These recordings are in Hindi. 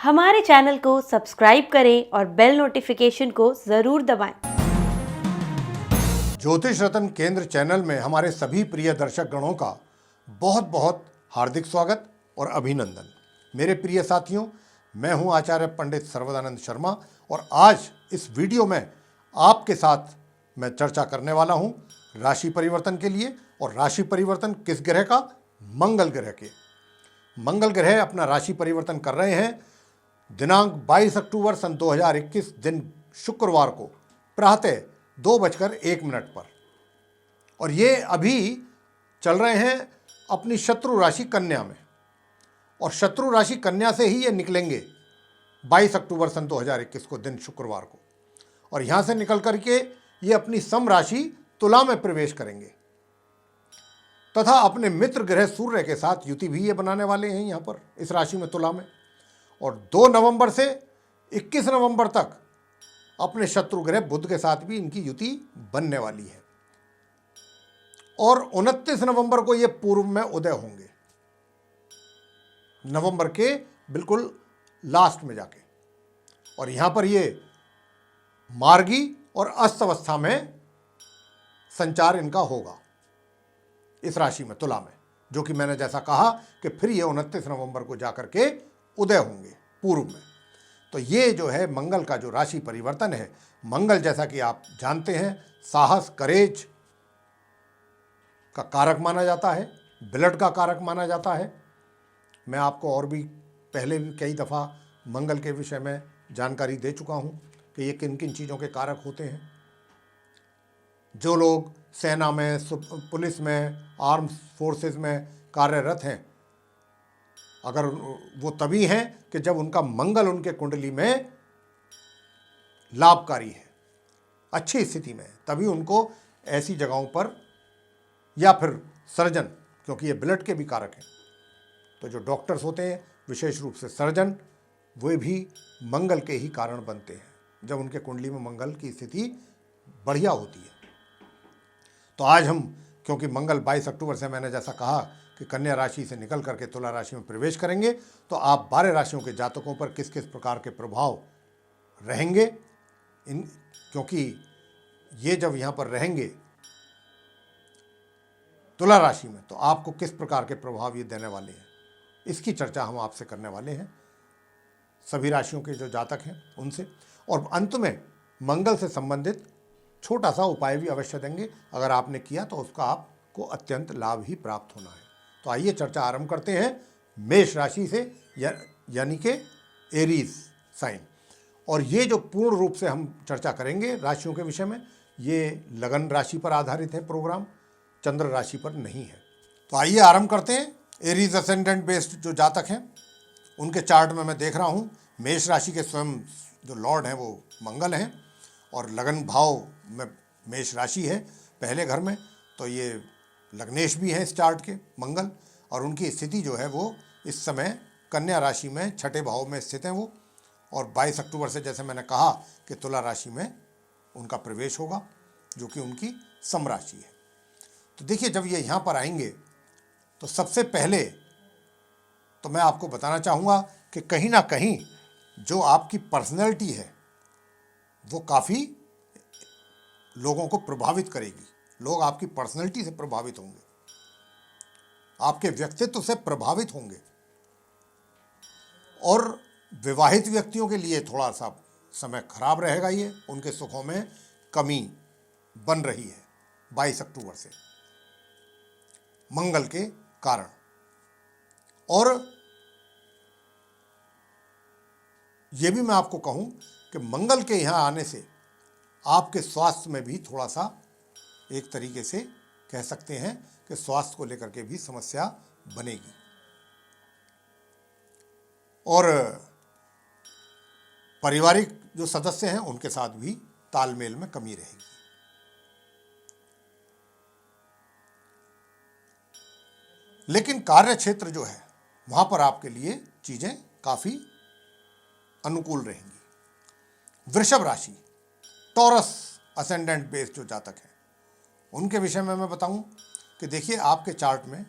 हमारे चैनल को सब्सक्राइब करें और बेल नोटिफिकेशन को ज़रूर दबाएं। ज्योतिष रत्न केंद्र चैनल में हमारे सभी प्रिय दर्शक गणों का बहुत बहुत हार्दिक स्वागत और अभिनंदन। मेरे प्रिय साथियों, मैं हूं आचार्य पंडित सर्वदानंद शर्मा और आज इस वीडियो में आपके साथ मैं चर्चा करने वाला हूं राशि परिवर्तन के लिए। और राशि परिवर्तन किस ग्रह का? मंगल ग्रह के। मंगल ग्रह अपना राशि परिवर्तन कर रहे हैं दिनांक 22 अक्टूबर सन 2021 दिन शुक्रवार को प्रातः 2:01 पर। और ये अभी चल रहे हैं अपनी शत्रु राशि कन्या में, और शत्रु राशि कन्या से ही ये निकलेंगे 22 अक्टूबर सन 2021 को दिन शुक्रवार को। और यहाँ से निकल करके ये अपनी सम राशि तुला में प्रवेश करेंगे तथा अपने मित्र ग्रह सूर्य के साथ युति भी ये बनाने वाले हैं यहाँ पर इस राशि में, तुला में। और 2 नवंबर से 21 नवंबर तक अपने शत्रु ग्रह बुध के साथ भी इनकी युति बनने वाली है। और 29 नवंबर को ये पूर्व में उदय होंगे, नवंबर के बिल्कुल लास्ट में जाके। और यहां पर ये मार्गी और अस्त अवस्था में संचार इनका होगा इस राशि में, तुला में, जो कि मैंने जैसा कहा कि फिर ये 29 नवंबर को जाकर के उदय होंगे पूर्व में। तो ये जो है मंगल का जो राशि परिवर्तन है, मंगल जैसा कि आप जानते हैं साहस, करेज का कारक माना जाता है, ब्लड का कारक माना जाता है। मैं आपको और भी पहले भी कई दफ़ा मंगल के विषय में जानकारी दे चुका हूँ कि ये किन किन चीज़ों के कारक होते हैं। जो लोग सेना में, पुलिस में, आर्म्ड फोर्सेस में कार्यरत हैं, अगर वो तभी हैं कि जब उनका मंगल उनके कुंडली में लाभकारी है, अच्छी स्थिति में है, तभी उनको ऐसी जगहों पर, या फिर सर्जन, क्योंकि ये ब्लड के भी कारक हैं, तो जो डॉक्टर्स होते हैं, विशेष रूप से सर्जन, वे भी मंगल के ही कारण बनते हैं जब उनके कुंडली में मंगल की स्थिति बढ़िया होती है। तो आज हम, क्योंकि मंगल 22 अक्टूबर से, मैंने जैसा कहा कि कन्या राशि से निकल करके तुला राशि में प्रवेश करेंगे, तो आप 12 राशियों के जातकों पर किस किस प्रकार के प्रभाव रहेंगे क्योंकि ये जब यहाँ पर रहेंगे तुला राशि में, तो आपको किस प्रकार के प्रभाव ये देने वाले हैं, इसकी चर्चा हम आपसे करने वाले हैं, सभी राशियों के जो जातक हैं उनसे। और अंत में मंगल से संबंधित छोटा सा उपाय भी अवश्य देंगे, अगर आपने किया तो उसका आपको अत्यंत लाभ ही प्राप्त होना है। तो आइए चर्चा आरंभ करते हैं मेष राशि से, यानी कि एरीज साइन। और ये जो पूर्ण रूप से हम चर्चा करेंगे राशियों के विषय में, ये लगन राशि पर आधारित है प्रोग्राम, चंद्र राशि पर नहीं है। तो आइए आरंभ करते हैं। एरीज असेंडेंट बेस्ड जो जातक हैं उनके चार्ट में मैं देख रहा हूँ मेष राशि के स्वयं जो लॉर्ड हैं वो मंगल हैं, और लगन भाव में मेष राशि है पहले घर में, तो ये लग्नेश भी हैं इस चार्ट के मंगल, और उनकी स्थिति जो है वो इस समय कन्या राशि में छठे भाव में स्थित हैं वो। और 22 अक्टूबर से, जैसे मैंने कहा, कि तुला राशि में उनका प्रवेश होगा, जो कि उनकी सम राशि है। तो देखिए, जब ये यहाँ पर आएंगे तो सबसे पहले तो मैं आपको बताना चाहूँगा कि कहीं ना कहीं जो आपकी पर्सनैलिटी है वो काफ़ी लोगों को प्रभावित करेगी। लोग आपकी पर्सनैलिटी से प्रभावित होंगे, आपके व्यक्तित्व से प्रभावित होंगे। और विवाहित व्यक्तियों के लिए थोड़ा सा समय खराब रहेगा, ये उनके सुखों में कमी बन रही है 22 अक्टूबर से मंगल के कारण। और ये भी मैं आपको कहूं कि मंगल के यहाँ आने से आपके स्वास्थ्य में भी थोड़ा सा, एक तरीके से कह सकते हैं कि स्वास्थ्य को लेकर के भी समस्या बनेगी, और पारिवारिक जो सदस्य हैं उनके साथ भी तालमेल में कमी रहेगी। लेकिन कार्य क्षेत्र जो है वहां पर आपके लिए चीजें काफी अनुकूल रहेंगी। वृषभ राशि, टॉरस असेंडेंट बेस्ड जो जातक हैं उनके विषय में मैं बताऊं कि देखिए, आपके चार्ट में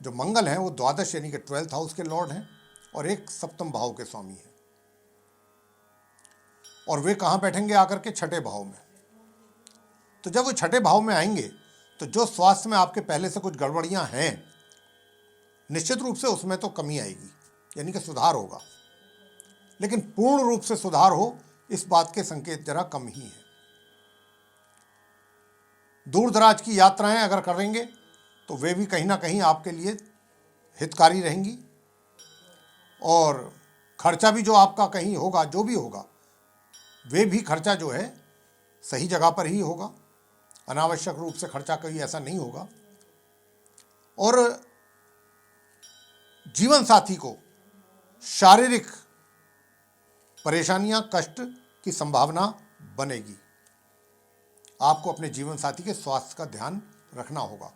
जो मंगल हैं वो द्वादश यानी कि 12th हाउस के लॉर्ड हैं, और एक सप्तम भाव के स्वामी हैं, और वे कहाँ बैठेंगे आकर के? छठे भाव में। तो जब वो छठे भाव में आएंगे तो जो स्वास्थ्य में आपके पहले से कुछ गड़बड़ियां हैं, निश्चित रूप से उसमें तो कमी आएगी, यानी कि सुधार होगा, लेकिन पूर्ण रूप से सुधार हो इस बात के संकेत जरा कम ही हैं। दूर दराज की यात्राएं अगर करेंगे तो वे भी कहीं ना कहीं आपके लिए हितकारी रहेंगी, और खर्चा भी जो आपका कहीं होगा, जो भी होगा, वे भी खर्चा जो है सही जगह पर ही होगा, अनावश्यक रूप से खर्चा कहीं ऐसा नहीं होगा। और जीवन साथी को शारीरिक परेशानियां, कष्ट की संभावना बनेगी। आपको अपने जीवन साथी के स्वास्थ्य का ध्यान रखना होगा,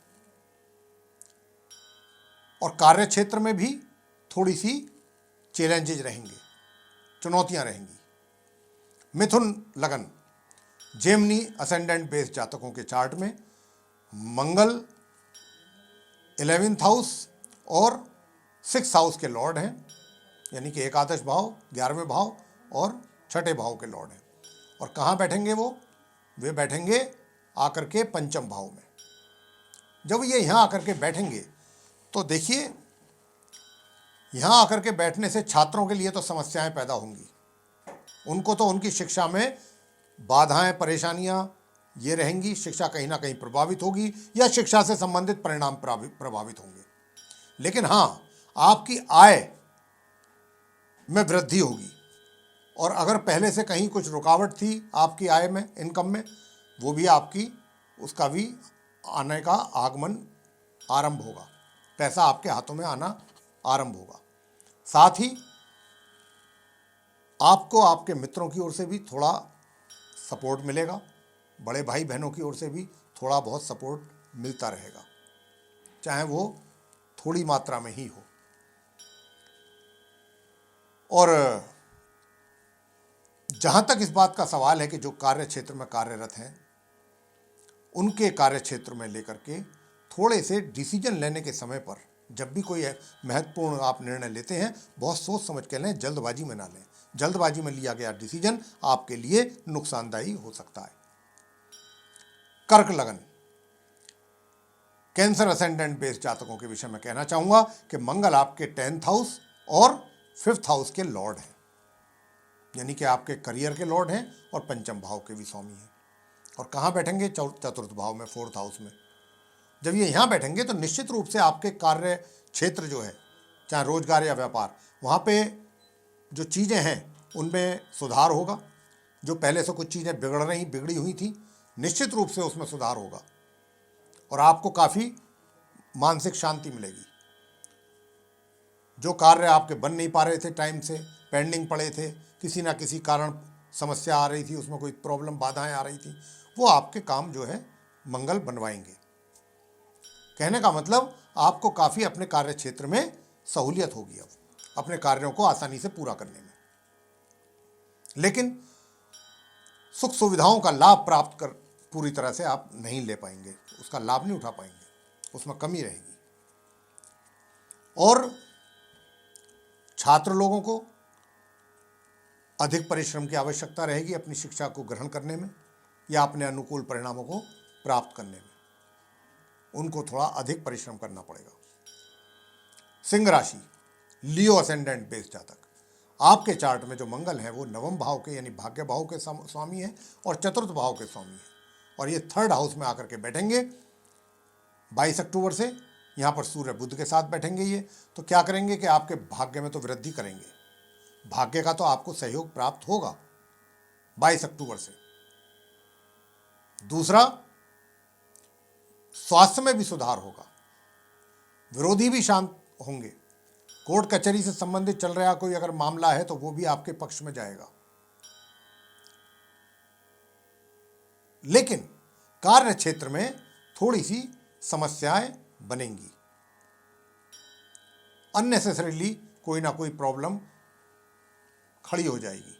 और कार्य क्षेत्र में भी थोड़ी सी चैलेंजेज रहेंगे, चुनौतियां रहेंगी। मिथुन लगन, जेमिनी असेंडेंट बेस जातकों के चार्ट में मंगल 11th हाउस और 6th हाउस के लॉर्ड हैं, यानी कि एकादश भाव, 11वें भाव और छठे भाव के लॉर्ड हैं। और कहाँ बैठेंगे वो? वे बैठेंगे आकर के पंचम भाव में। जब ये यहाँ आकर के बैठेंगे तो देखिए, यहाँ आकर के बैठने से छात्रों के लिए तो समस्याएं पैदा होंगी। उनको तो उनकी शिक्षा में बाधाएं, परेशानियां ये रहेंगी, शिक्षा कहीं ना कहीं प्रभावित होगी, या शिक्षा से संबंधित परिणाम प्रभावित होंगे। लेकिन हाँ, आपकी आय में वृद्धि होगी, और अगर पहले से कहीं कुछ रुकावट थी आपकी आय में, इनकम में, वो भी आपकी, उसका भी आने का आगमन आरंभ होगा, पैसा आपके हाथों में आना आरंभ होगा। साथ ही आपको आपके मित्रों की ओर से भी थोड़ा सपोर्ट मिलेगा, बड़े भाई बहनों की ओर से भी थोड़ा बहुत सपोर्ट मिलता रहेगा, चाहे वो थोड़ी मात्रा में ही हो। और जहाँ तक इस बात का सवाल है कि जो कार्य क्षेत्र में कार्यरत हैं, उनके कार्य क्षेत्र में लेकर के थोड़े से डिसीजन लेने के समय पर, जब भी कोई महत्वपूर्ण आप निर्णय लेते हैं, बहुत सोच समझ के लें, जल्दबाजी में ना लें। जल्दबाजी में लिया गया डिसीजन आपके लिए नुकसानदायी हो सकता है। कर्क लगन, कैंसर असेंडेंट बेस जातकों के विषय में कहना चाहूंगा कि मंगल आपके 10th हाउस और 5th हाउस के लॉर्ड हैं, यानी कि आपके करियर के लॉर्ड हैं, और पंचम भाव के भी स्वामी हैं। और कहाँ बैठेंगे? चतुर्थ भाव में, 4th हाउस में। जब ये यहाँ बैठेंगे तो निश्चित रूप से आपके कार्य क्षेत्र जो है, चाहे रोजगार या व्यापार, वहाँ पे जो चीज़ें हैं उनमें सुधार होगा। जो पहले से कुछ चीज़ें बिगड़ी हुई थी, निश्चित रूप से उसमें सुधार होगा, और आपको काफ़ी मानसिक शांति मिलेगी। जो कार्य आपके बन नहीं पा रहे थे, टाइम से पेंडिंग पड़े थे, किसी ना किसी कारण समस्या आ रही थी, उसमें कोई प्रॉब्लम, बाधाएं आ रही थी, वो आपके काम जो है मंगल बनवाएंगे। कहने का मतलब, आपको काफ़ी अपने कार्य क्षेत्र में सहूलियत होगी अब अपने कार्यों को आसानी से पूरा करने में। लेकिन सुख सुविधाओं का लाभ प्राप्त कर पूरी तरह से आप नहीं ले पाएंगे, उसका लाभ नहीं उठा पाएंगे, उसमें कमी रहेगी। और छात्र लोगों को अधिक परिश्रम की आवश्यकता रहेगी अपनी शिक्षा को ग्रहण करने में, या अपने अनुकूल परिणामों को प्राप्त करने में। उनको थोड़ा अधिक परिश्रम करना पड़ेगा। सिंह राशि, लियो असेंडेंट बेस जातक, आपके चार्ट में जो मंगल है वो 9वें भाव के, यानी भाग्य भाव के स्वामी हैं, और चतुर्थ भाव के स्वामी हैं, और ये 3rd हाउस में आकर के बैठेंगे 22 अक्टूबर से। यहाँ पर सूर्य बुध के साथ बैठेंगे ये, तो क्या करेंगे कि आपके भाग्य में तो वृद्धि करेंगे, भाग्य का तो आपको सहयोग प्राप्त होगा 22 अक्टूबर से। दूसरा, स्वास्थ्य में भी सुधार होगा, विरोधी भी शांत होंगे। कोर्ट कचहरी से संबंधित चल रहा कोई अगर मामला है तो वो भी आपके पक्ष में जाएगा। लेकिन कार्य क्षेत्र में थोड़ी सी समस्याएं बनेंगी, अननेसेसरीली कोई ना कोई प्रॉब्लम खड़ी हो जाएगी।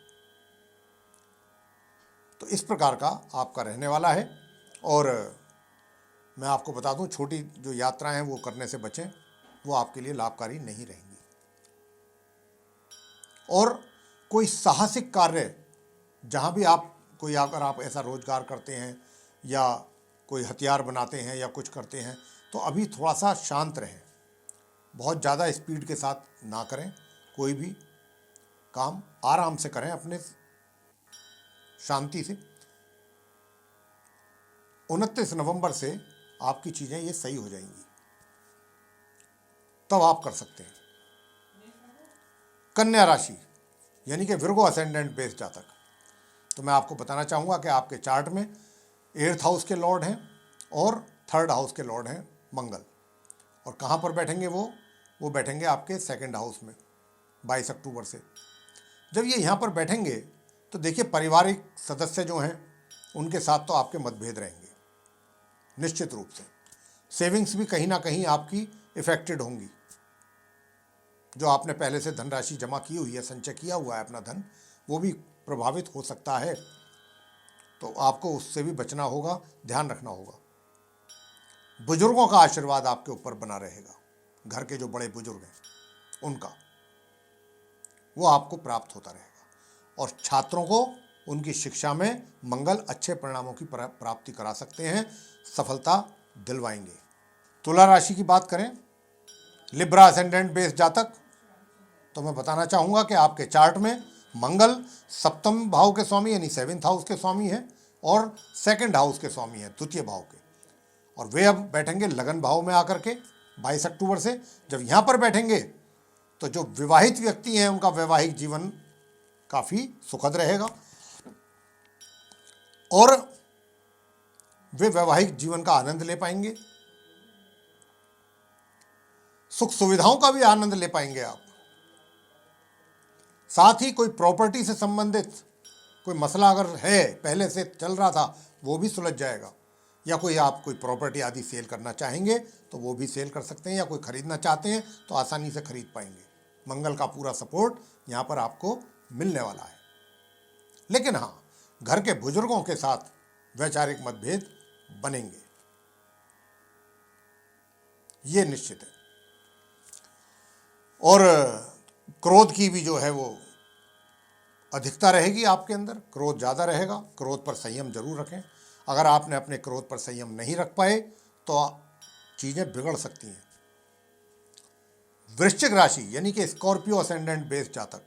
तो इस प्रकार का आपका रहने वाला है। और मैं आपको बता दूं, छोटी जो यात्राएं हैं वो करने से बचें, वो आपके लिए लाभकारी नहीं रहेंगी। और कोई साहसिक कार्य जहाँ भी आप कोई अगर आप ऐसा रोजगार करते हैं या कोई हथियार बनाते हैं या कुछ करते हैं तो अभी थोड़ा सा शांत रहें, बहुत ज़्यादा स्पीड के साथ ना करें, कोई भी काम आराम से करें, अपने शांति से। 29 नवंबर से आपकी चीज़ें ये सही हो जाएंगी, तब आप कर सकते हैं। कन्या राशि यानी कि विर्गो असेंडेंट बेस जातक, तो मैं आपको बताना चाहूँगा कि आपके चार्ट में 8th हाउस के लॉर्ड हैं और 3rd हाउस के लॉर्ड हैं मंगल। और कहाँ पर बैठेंगे वो बैठेंगे आपके 2nd हाउस में 22 अक्टूबर से। जब ये यहाँ पर बैठेंगे तो देखिए पारिवारिक सदस्य जो हैं उनके साथ तो आपके मतभेद रहेंगे निश्चित रूप से। सेविंग्स भी कहीं ना कहीं आपकी इफेक्टेड होंगी। जो आपने पहले से धनराशि जमा की हुई है, संचय किया हुआ है अपना धन, वो भी प्रभावित हो सकता है, तो आपको उससे भी बचना होगा, ध्यान रखना होगा। बुजुर्गों का आशीर्वाद आपके ऊपर बना रहेगा, घर के जो बड़े बुजुर्ग हैं उनका, वो आपको प्राप्त होता रहेगा। और छात्रों को उनकी शिक्षा में मंगल अच्छे परिणामों की प्राप्ति करा सकते हैं, सफलता दिलवाएंगे। तुला राशि की बात करें, लिब्रा असेंडेंट बेस जातक, तो मैं बताना चाहूँगा कि आपके चार्ट में मंगल 7th भाव के स्वामी यानी 7th हाउस के स्वामी हैं और 2nd हाउस के स्वामी हैं, द्वितीय भाव के। और वे अब बैठेंगे लगन भाव में आकर के 22 अक्टूबर से। जब यहाँ पर बैठेंगे तो जो विवाहित व्यक्ति हैं उनका वैवाहिक जीवन काफ़ी सुखद रहेगा और वे वैवाहिक जीवन का आनंद ले पाएंगे, सुख सुविधाओं का भी आनंद ले पाएंगे आप। साथ ही कोई प्रॉपर्टी से संबंधित कोई मसला अगर है, पहले से चल रहा था, वो भी सुलझ जाएगा। या कोई आप कोई प्रॉपर्टी आदि सेल करना चाहेंगे तो वो भी सेल कर सकते हैं, या कोई खरीदना चाहते हैं तो आसानी से खरीद पाएंगे। मंगल का पूरा सपोर्ट यहाँ पर आपको मिलने वाला है। लेकिन हाँ, घर के बुजुर्गों के साथ वैचारिक मतभेद बनेंगे, ये निश्चित है। और क्रोध की भी जो है वो अधिकता रहेगी आपके अंदर, क्रोध ज़्यादा रहेगा। क्रोध पर संयम जरूर रखें। अगर आपने अपने क्रोध पर संयम नहीं रख पाए तो चीज़ें बिगड़ सकती हैं। वृश्चिक राशि यानी कि स्कॉर्पियो असेंडेंट बेस जातक,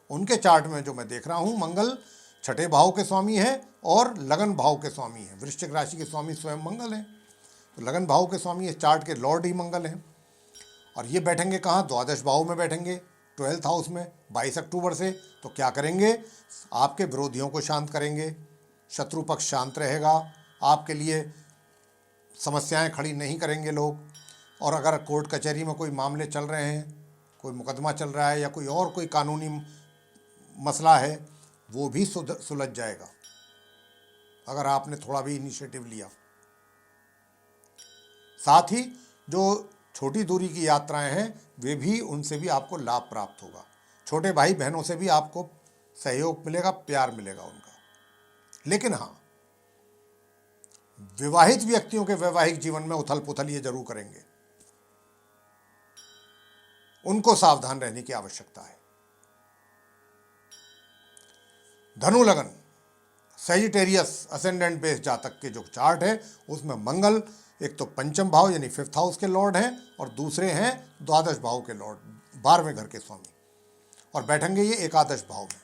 उनके चार्ट में जो मैं देख रहा हूँ, मंगल 6ठे भाव के स्वामी हैं और लगन भाव के स्वामी हैं। वृश्चिक राशि के स्वामी स्वयं मंगल हैं, तो लगन भाव के स्वामी इस चार्ट के लॉर्ड ही मंगल हैं। और ये बैठेंगे कहाँ? द्वादश भाव में बैठेंगे, 12th हाउस में 22 अक्टूबर से। तो क्या करेंगे? आपके विरोधियों को शांत करेंगे, शत्रु पक्ष शांत रहेगा, आपके लिए समस्याएं खड़ी नहीं करेंगे लोग। और अगर कोर्ट कचहरी में कोई मामले चल रहे हैं, कोई मुकदमा चल रहा है या कोई और कोई कानूनी मसला है, वो भी सुलझ जाएगा अगर आपने थोड़ा भी इनिशिएटिव लिया। साथ ही जो छोटी दूरी की यात्राएं हैं, वे भी, उनसे भी आपको लाभ प्राप्त होगा। छोटे भाई बहनों से भी आपको सहयोग मिलेगा, प्यार मिलेगा उनका। लेकिन हाँ, विवाहित व्यक्तियों के वैवाहिक जीवन में उथल पुथल ये जरूर करेंगे, उनको सावधान रहने की आवश्यकता है। धनु लगन सैजिटेरियस असेंडेंट बेस जातक के जो चार्ट है उसमें मंगल एक तो 5th भाव यानी 5th हाउस के लॉर्ड हैं और दूसरे हैं द्वादश भाव के लॉर्ड, 12वें घर के स्वामी, और बैठेंगे ये एकादश भाव में।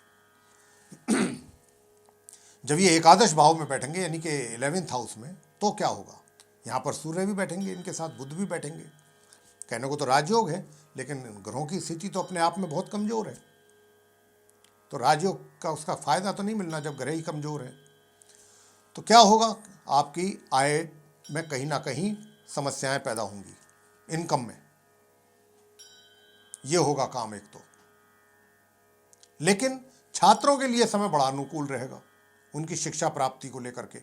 जब ये एकादश भाव में बैठेंगे यानी कि 11th हाउस में, तो क्या होगा? यहाँ पर सूर्य भी बैठेंगे, इनके साथ बुध भी बैठेंगे। कहने को तो राजयोग है, लेकिन ग्रहों की स्थिति तो अपने आप में बहुत कमजोर है, तो राजयोग का उसका फायदा तो नहीं मिलना जब ग्रह ही कमजोर है। तो क्या होगा? आपकी आय में कहीं ना कहीं समस्याएं पैदा होंगी, इनकम में, ये होगा काम एक तो। लेकिन छात्रों के लिए समय बड़ा अनुकूल रहेगा, उनकी शिक्षा प्राप्ति को लेकर के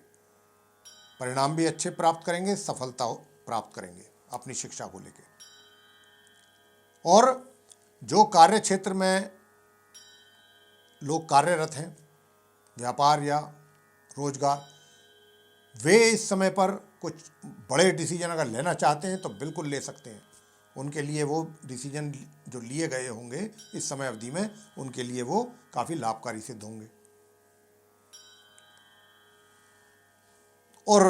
परिणाम भी अच्छे प्राप्त करेंगे, सफलता प्राप्त करेंगे अपनी शिक्षा को लेकर। और जो कार्य क्षेत्र में लोग कार्यरत हैं, व्यापार या रोजगार, वे इस समय पर कुछ बड़े डिसीजन अगर लेना चाहते हैं तो बिल्कुल ले सकते हैं। उनके लिए वो डिसीजन जो लिए गए होंगे इस समय अवधि में, उनके लिए वो काफ़ी लाभकारी सिद्ध होंगे। और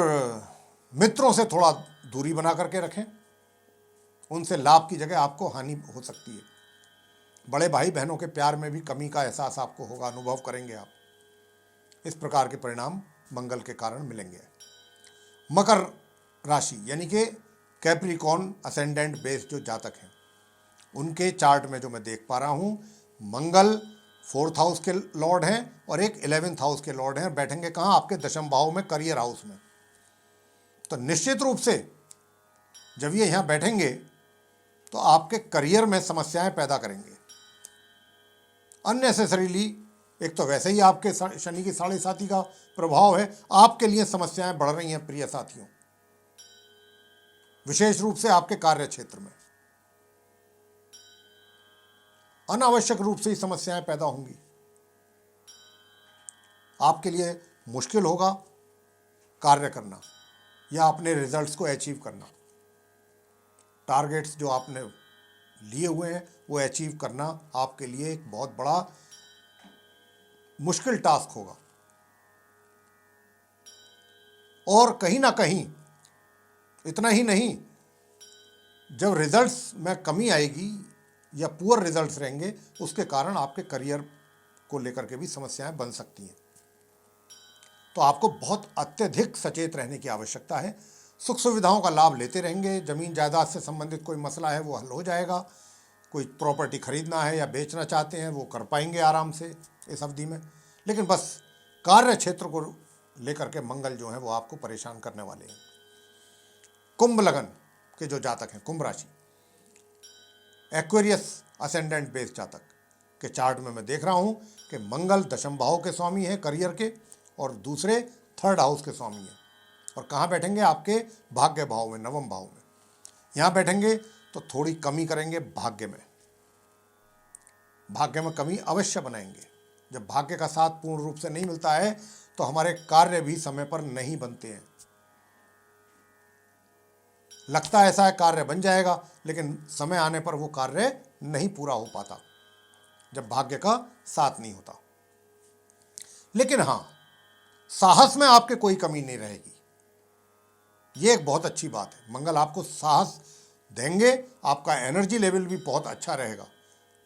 मित्रों से थोड़ा दूरी बना करके रखें, उनसे लाभ की जगह आपको हानि हो सकती है। बड़े भाई बहनों के प्यार में भी कमी का एहसास आपको होगा, अनुभव करेंगे आप। इस प्रकार के परिणाम मंगल के कारण मिलेंगे। मकर राशि यानी कि कैप्रिकॉर्न असेंडेंट बेस जो जातक हैं, उनके चार्ट में जो मैं देख पा रहा हूँ, मंगल 4th हाउस के लॉर्ड हैं और एक 11th हाउस के लॉर्ड हैं। बैठेंगे कहाँ? आपके दशम भाव में, करियर हाउस में। तो निश्चित रूप से जब ये यहाँ बैठेंगे तो आपके करियर में समस्याएं पैदा करेंगे अननेसेसरीली। एक तो वैसे ही आपके शनि की 7.5 का प्रभाव है, आपके लिए समस्याएं बढ़ रही हैं प्रिय साथियों, विशेष रूप से आपके कार्य क्षेत्र में अनावश्यक रूप से ही समस्याएं पैदा होंगी। आपके लिए मुश्किल होगा कार्य करना या अपने रिजल्ट्स को अचीव करना। टारगेट्स जो आपने लिए हुए हैं वो अचीव करना आपके लिए एक बहुत बड़ा मुश्किल टास्क होगा। और कहीं ना कहीं इतना ही नहीं, जब रिजल्ट्स में कमी आएगी या पुअर रिजल्ट्स रहेंगे, उसके कारण आपके करियर को लेकर के भी समस्याएं बन सकती हैं। तो आपको बहुत अत्यधिक सचेत रहने की आवश्यकता है। सुख सुविधाओं का लाभ लेते रहेंगे। जमीन जायदाद से संबंधित कोई मसला है वो हल हो जाएगा। कोई प्रॉपर्टी खरीदना है या बेचना चाहते हैं वो कर पाएंगे आराम से इस अवधि में। लेकिन बस कार्य क्षेत्र को लेकर के मंगल जो है वो आपको परेशान करने वाले हैं। कुंभ लगन के जो जातक हैं, कुंभ राशि, एक्वेरियस असेंडेंट बेस जातक के चार्ट में मैं देख रहा हूं कि मंगल दशम भाव के स्वामी हैं करियर के, और दूसरे 3rd हाउस के स्वामी हैं। और कहाँ बैठेंगे? आपके भाग्य भाव में, नवम भाव में। यहाँ बैठेंगे तो थोड़ी कमी करेंगे भाग्य में। भाग्य में कमी अवश्य बनाएंगे। जब भाग्य का साथ पूर्ण रूप से नहीं मिलता है तो हमारे कार्य भी समय पर नहीं बनते हैं। लगता ऐसा है कार्य बन जाएगा, लेकिन समय आने पर वो कार्य नहीं पूरा हो पाता जब भाग्य का साथ नहीं होता। लेकिन हाँ, साहस में आपके कोई कमी नहीं रहेगी। ये एक बहुत अच्छी बात है। मंगल आपको साहस देंगे, आपका एनर्जी लेवल भी बहुत अच्छा रहेगा,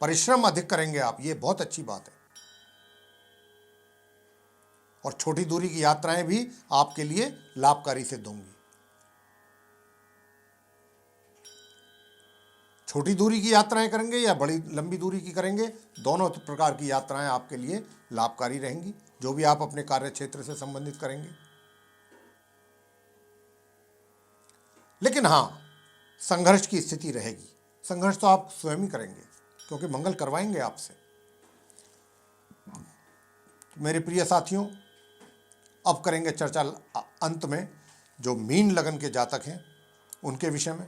परिश्रम अधिक करेंगे आप, ये बहुत अच्छी बात है। और छोटी दूरी की यात्राएं भी आपके लिए लाभकारी सिद्ध होंगी। छोटी दूरी की यात्राएं करेंगे या बड़ी लंबी दूरी की करेंगे, दोनों प्रकार की यात्राएं आपके लिए लाभकारी रहेंगी, जो भी आप अपने कार्य क्षेत्र से संबंधित करेंगे। लेकिन हाँ, संघर्ष की स्थिति रहेगी। संघर्ष तो आप स्वयं ही करेंगे क्योंकि मंगल करवाएंगे आपसे। मेरे प्रिय साथियों, अब करेंगे चर्चा अंत में जो मीन लगन के जातक हैं उनके विषय में।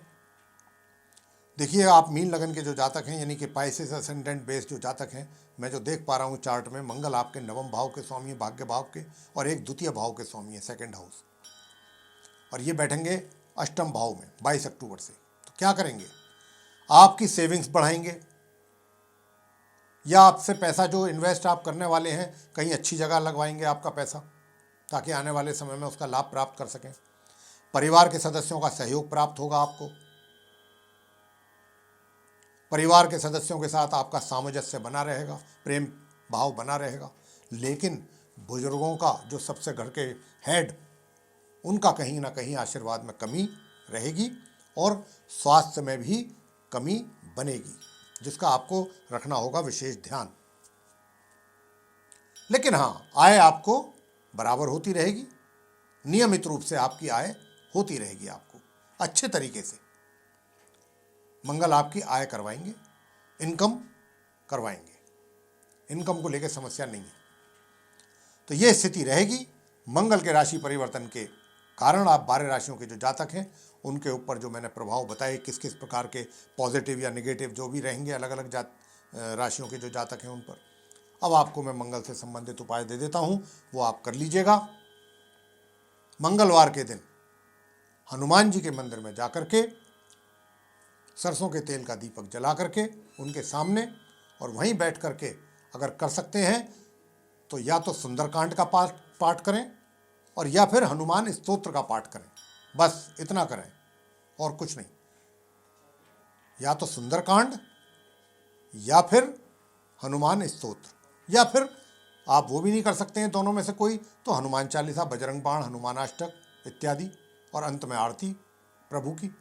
देखिए, आप मीन लगन के जो जातक हैं यानी कि पाइसेस असेंडेंट बेस जो जातक हैं, मैं जो देख पा रहा हूँ चार्ट में, मंगल आपके नवम भाव के स्वामी है, भाग्य भाव के, और एक द्वितीय भाव के स्वामी है, 2nd हाउस। और ये बैठेंगे अष्टम भाव में 22 अक्टूबर से। तो क्या करेंगे? आपकी सेविंग्स बढ़ाएंगे या आपसे पैसा जो इन्वेस्ट आप करने वाले हैं कहीं अच्छी जगह लगवाएंगे आपका पैसा, ताकि आने वाले समय में उसका लाभ प्राप्त कर सकें। परिवार के सदस्यों का सहयोग प्राप्त होगा आपको। परिवार के सदस्यों के साथ आपका सामंजस्य बना रहेगा, प्रेम भाव बना रहेगा। लेकिन बुजुर्गों का, जो सबसे घर के हेड, उनका कहीं ना कहीं आशीर्वाद में कमी रहेगी और स्वास्थ्य में भी कमी बनेगी, जिसका आपको रखना होगा विशेष ध्यान। लेकिन हाँ, आय आपको बराबर होती रहेगी, नियमित रूप से आपकी आय होती रहेगी। आपको अच्छे तरीके से मंगल आपकी आय करवाएंगे, इनकम करवाएंगे। इनकम को लेकर समस्या नहीं है। तो ये स्थिति रहेगी। मंगल के राशि परिवर्तन के कारण आप 12 राशियों के जो जातक हैं उनके ऊपर जो मैंने प्रभाव बताए, किस किस प्रकार के पॉजिटिव या नेगेटिव जो भी रहेंगे अलग अलग राशियों के जो जातक हैं उन पर, अब आपको मैं मंगल से संबंधित उपाय दे देता हूँ, वो आप कर लीजिएगा। मंगलवार के दिन हनुमान जी के मंदिर में जाकर के सरसों के तेल का दीपक जला करके उनके सामने और वहीं बैठ करके अगर कर सकते हैं तो या तो सुंदरकांड का पाठ करें और या फिर हनुमान स्तोत्र का पाठ करें। बस इतना करें और कुछ नहीं। या तो सुंदरकांड या फिर हनुमान स्तोत्र, या फिर आप वो भी नहीं कर सकते हैं दोनों में से कोई, तो हनुमान चालीसा, बजरंग बाण, हनुमानाष्टक इत्यादि, और अंत में आरती प्रभु की।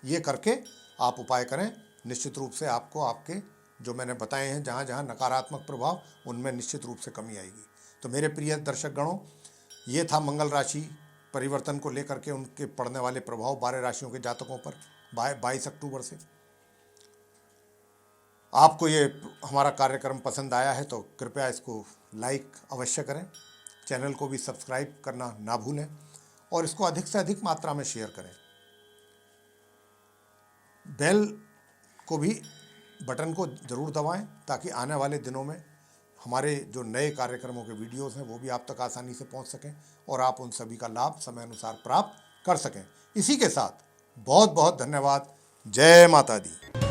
ये करके आप उपाय करें। निश्चित रूप से आपको आपके जो मैंने बताए हैं जहाँ जहाँ नकारात्मक प्रभाव, उनमें निश्चित रूप से कमी आएगी। तो मेरे प्रिय दर्शक गणों, ये था मंगल राशि परिवर्तन को लेकर के उनके पड़ने वाले प्रभाव 12 राशियों के जातकों पर 22 अक्टूबर से। आपको ये हमारा कार्यक्रम पसंद आया है तो कृपया इसको लाइक अवश्य करें, चैनल को भी सब्सक्राइब करना ना भूलें और इसको अधिक से अधिक मात्रा में शेयर करें। बेल को भी बटन को ज़रूर दबाएं ताकि आने वाले दिनों में हमारे जो नए कार्यक्रमों के वीडियोस हैं वो भी आप तक आसानी से पहुंच सकें और आप उन सभी का लाभ समय अनुसार प्राप्त कर सकें। इसी के साथ बहुत बहुत धन्यवाद। जय माता दी।